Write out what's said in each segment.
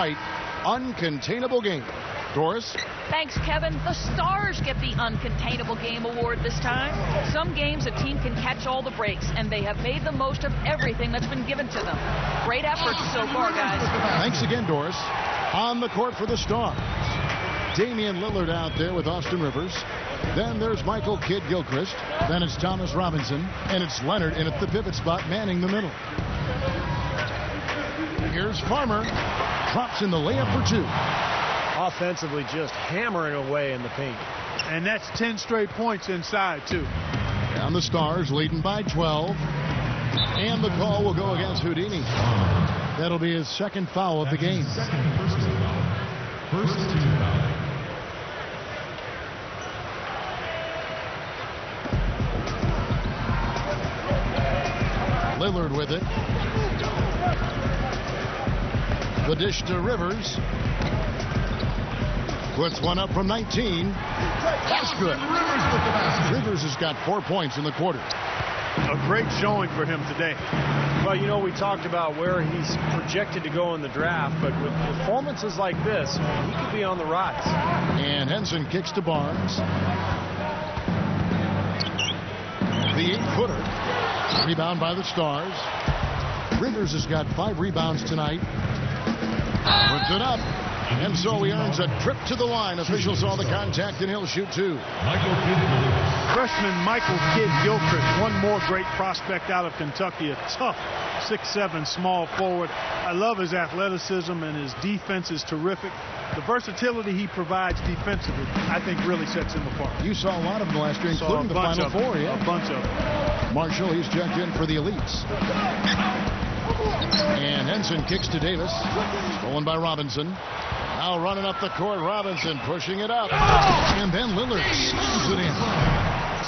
right, uncontainable game. Doris? Thanks, Kevin. The Stars get the Uncontainable Game Award this time. Some games a team can catch all the breaks, and they have made the most of everything that's been given to them. Great effort so far, guys. Thanks again, Doris. On the court for the Stars, Damian Lillard out there with Austin Rivers. Then there's Michael Kidd Gilchrist. Then it's Thomas Robinson. And it's Leonard in at the pivot spot, manning the middle. Here's Farmer. Drops in the layup for two. Offensively just hammering away in the paint. And that's 10 straight points inside, too. And the Stars leading by 12. And the call will go against Houdini. That'll be his second foul of the game. First team foul. Lillard with it. The dish to Rivers. Puts one up from 19. That's good. Rivers has got 4 points in the quarter. A great showing for him today. Well, you know, we talked about where he's projected to go in the draft, but with performances like this, he could be on the rise. And Henson kicks to Barnes. The 8-footer. Rebound by the Stars. Rivers has got 5 rebounds tonight. Puts it up. And so he earns a trip to the line. Officials saw the contact, and he'll shoot two. Freshman Michael Kidd Gilchrist, one more great prospect out of Kentucky. A tough 6'7" small forward. I love his athleticism, and his defense is terrific. The versatility he provides defensively, I think, really sets him apart. You saw a lot of them last year, including the Final Four. Yeah. A bunch of them. Marshall, he's checked in for the elites. And Henson kicks to Davis. Stolen by Robinson. Now running up the court, Robinson pushing it up. And then Lillard slams it in.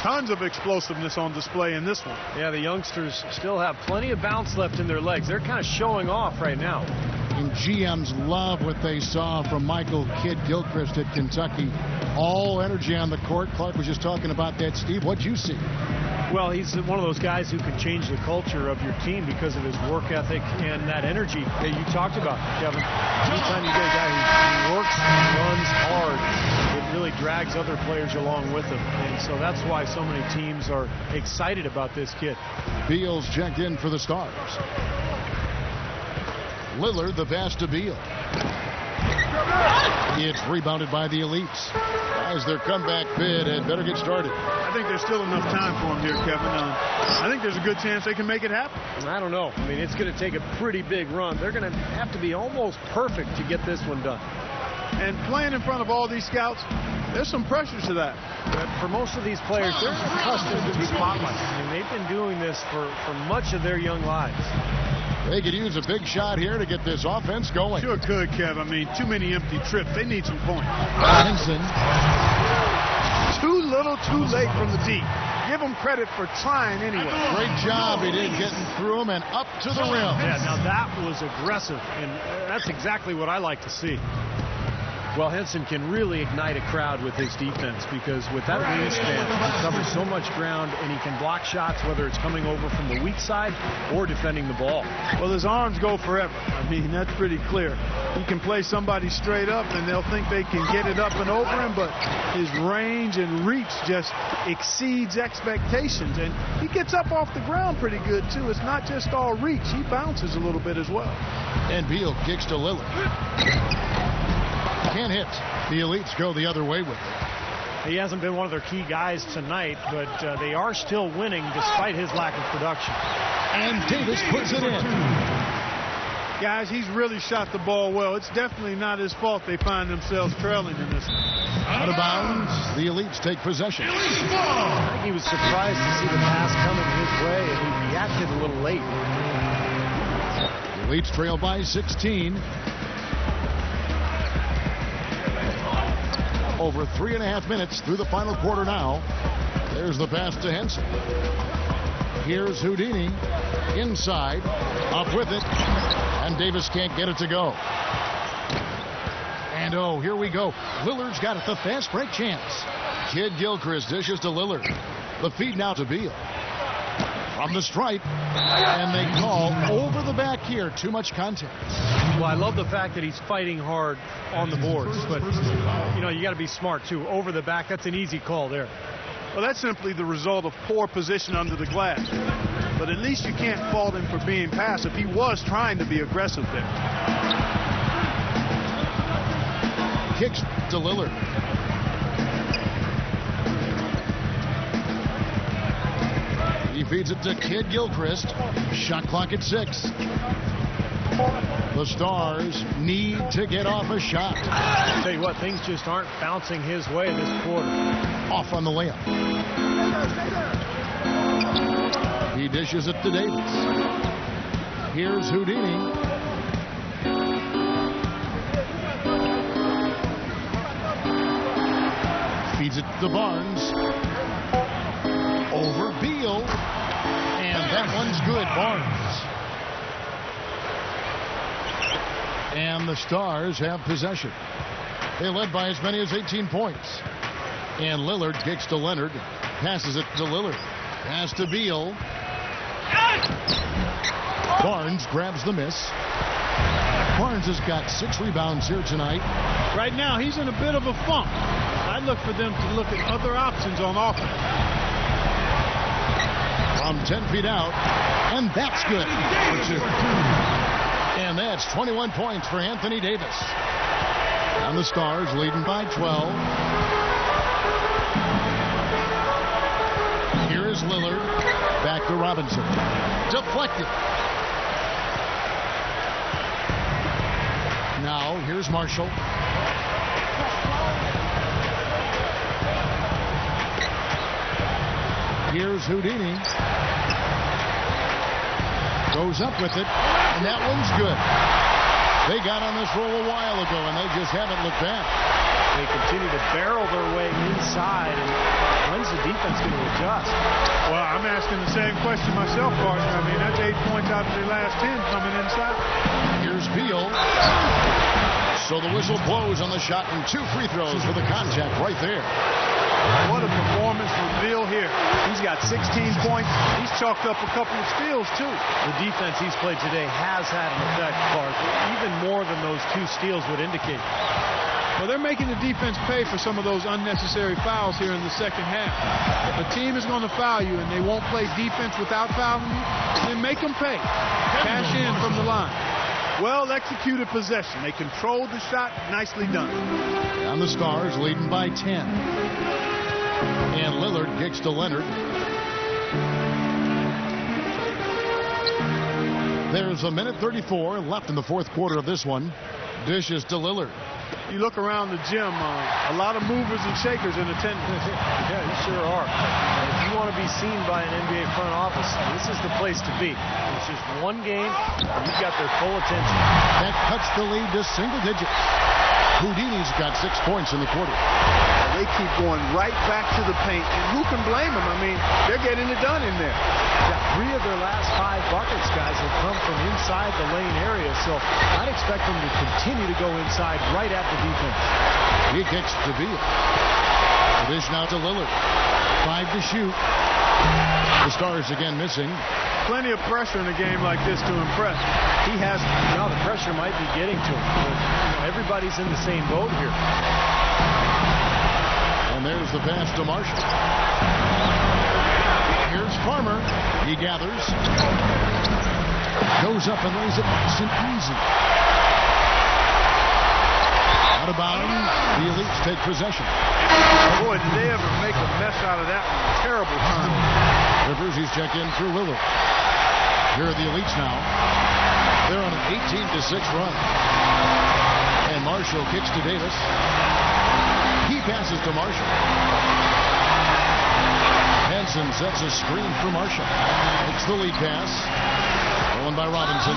Tons of explosiveness on display in this one. Yeah, the youngsters still have plenty of bounce left in their legs. They're kind of showing off right now. And GMs love what they saw from Michael Kidd Gilchrist at Kentucky. All energy on the court. Clark was just talking about that, Steve. What'd you see? Well, he's one of those guys who can change the culture of your team because of his work ethic and that energy that you talked about, Kevin. Anytime you get a guy who works and runs hard, it really drags other players along with him. And so that's why so many teams are excited about this kid. Beal's checked in for the Stars. Lillard, the pass to Beal. It's rebounded by the elites. As their comeback bid had better get started. I think there's still enough time for him here, Kevin. I think there's a good chance they can make it happen. I don't know. I mean, it's going to take a pretty big run. They're going to have to be almost perfect to get this one done. And playing in front of all these scouts, there's some pressure to that. But for most of these players, they're accustomed to the spotlight. I mean, they've been doing this for much of their young lives. They could use a big shot here to get this offense going. Sure could, Kev. I mean, too many empty trips. They need some points. Henson. Too little, too late from the deep. Give him credit for trying anyway. Great job he did getting through him and up to the rim. Yeah, now that was aggressive, and that's exactly what I like to see. Well, Henson can really ignite a crowd with his defense because with that wingspan, he covers so much ground and he can block shots, whether it's coming over from the weak side or defending the ball. Well, his arms go forever. I mean, that's pretty clear. He can play somebody straight up and they'll think they can get it up and over him, but his range and reach just exceeds expectations. And he gets up off the ground pretty good, too. It's not just all reach. He bounces a little bit as well. And Beal kicks to Lillard. Can't hit. The elites go the other way with it. He hasn't been one of their key guys tonight, but they are still winning despite his lack of production. And Davis puts it in. Guys, he's really shot the ball well. It's definitely not his fault they find themselves trailing in this one. Out of bounds, the elites take possession. I think he was surprised to see the pass coming his way, and he reacted a little late. The elites trail by 16. Over 3.5 minutes through the final quarter now. There's the pass to Henson. Here's Houdini inside, up with it, and Davis can't get it to go. And oh, here we go. Lillard's got it, the fast break chance. Kidd Gilchrist dishes to Lillard. The feed now to Beal. from the stripe, and they call over the back here. Too much contact. Well, I love the fact that he's fighting hard on the boards, but you know, you got to be smart too. Over the back, that's an easy call there. Well, that's simply the result of poor position under the glass. But at least you can't fault him for being passive. He was trying to be aggressive there. Kicks to Lillard. He feeds it to Kid Gilchrist. Shot clock at 6. The Stars need to get off a shot. I'll tell you what, things just aren't bouncing his way this quarter. Off on the layup. He dishes it to Davis. Here's Houdini. Feeds it to Barnes. Over Beal. And that one's good. Barnes. And the Stars have possession. They led by as many as 18 points. And Lillard kicks to Leonard. Passes it to Lillard. Pass to Beal. Barnes grabs the miss. Barnes has got 6 rebounds here tonight. Right now, he's in a bit of a funk. I'd look for them to look at other options on offense. From 10 feet out. And that's good for 2. And that's 21 points for Anthony Davis. And the Stars leading by 12. Here is Lillard. Back to Robinson. Deflected. Now here's Marshall. Here's Houdini. Goes up with it, and that one's good. They got on this roll a while ago, and they just haven't looked back. They continue to barrel their way inside, and when's the defense going to adjust? Well, I'm asking the same question myself, partner. I mean, that's 8 points out of their last 10 coming inside. Here's Beal. So the whistle blows on the shot, and 2 free throws for the contact right there. What a performance from Beal here. He's got 16 points. He's chalked up a couple of steals, too. The defense he's played today has had an effect, Clark, even more than those 2 steals would indicate. Well, they're making the defense pay for some of those unnecessary fouls here in the second half. If a team is going to foul you and they won't play defense without fouling you, then make them pay. Cash in from the line. Well executed possession. They controlled the shot. Nicely done. And the Stars leading by 10. And Lillard kicks to Leonard. There's a minute 34 left in the fourth quarter of this one. Dishes to Lillard. You look around the gym, a lot of movers and shakers in attendance. Yeah, you sure are. And if you want to be seen by an NBA front office, this is the place to be. It's just one game, and you've got their full attention. That cuts the lead to single digits. Houdini's got 6 points in the quarter. They keep going right back to the paint, and who can blame them? I mean, they're getting it done in there. Yeah, 3 of their last 5 buckets, guys, have come from inside the lane area, so I'd expect them to continue to go inside right at the defense. He kicks to Beal. The dish now to Lillard. 5 to shoot. The Stars again missing. Plenty of pressure in a game like this to impress. He has, now the pressure might be getting to him. Everybody's in the same boat here. And there's the pass to Marshall. Here's Farmer. He gathers. Goes up and lays it nice and easy. Out of bounds. The Elites take possession. Boy, did they ever make a mess out of that one. Terrible time. Rivers, he's checked in through Lillard. Here are the Elites now. They're on an 18-6 run. And Marshall kicks to Davis. He passes to Marshall. Hansen sets a screen for Marshall. Makes the lead pass. Stolen by Robinson.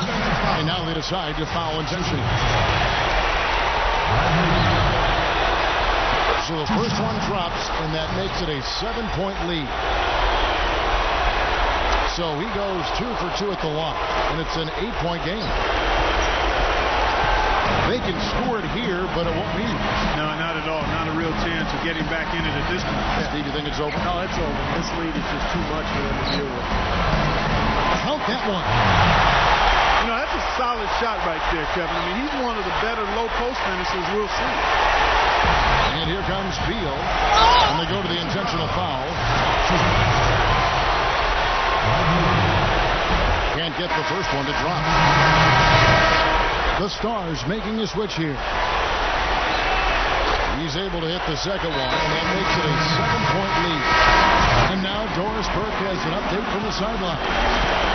And now they decide to foul intentionally. So the first one drops, and that makes it a 7-point lead. So he goes 2 for 2 at the line, and it's an 8-point game. They can score it here, but it won't mean. No, not at all. Not a real chance of getting back in it at this point. Steve, you think it's over? No, it's over. This lead is just too much for them to deal with. Count that one. You know, that's a solid shot right there, Kevin. I mean, he's one of the better low post finishers we'll see. And here comes Beal. And they go to the intentional foul. Can't get the first one to drop. The Stars making a switch here. He's able to hit the second one, and that makes it a 7-point lead. And now Doris Burke has an update from the sideline.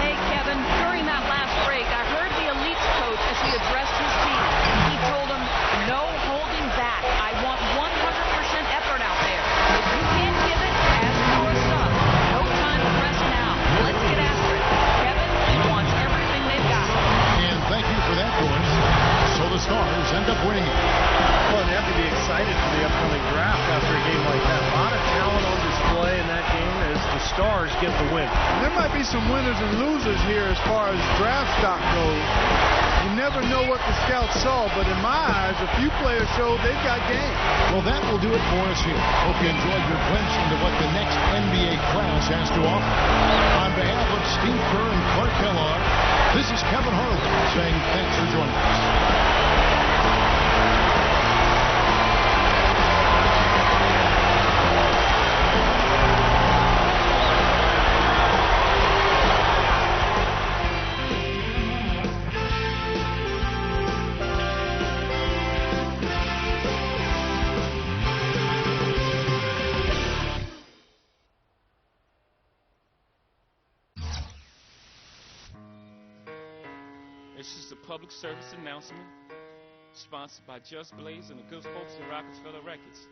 Hey, Kevin, during that last break, I heard the Elites coach as he addressed his team. He told them, no holding back. I want 100% effort out there. If you can't give it, ask for a sub. No time to rest now. Let's get after it. Kevin wants everything they've got. And thank you for that, Doris. So the Stars end up winning it. Well, they have to be excited for the upcoming draft after a game like that. A lot of talent on display in that game as the Stars get the win. There might be some winners and losers here as far as draft stock goes. You never know what the scouts saw, but in my eyes, a few players showed they've got game. Well, that will do it for us here. Hope you enjoyed your glimpse into what the next NBA class has to offer. On behalf of Steve Kerr and Clark Kellogg, this is Kevin Harlan saying thanks for joining us. It's just a public service announcement sponsored by Just Blaze and the good folks at Rockefeller Records.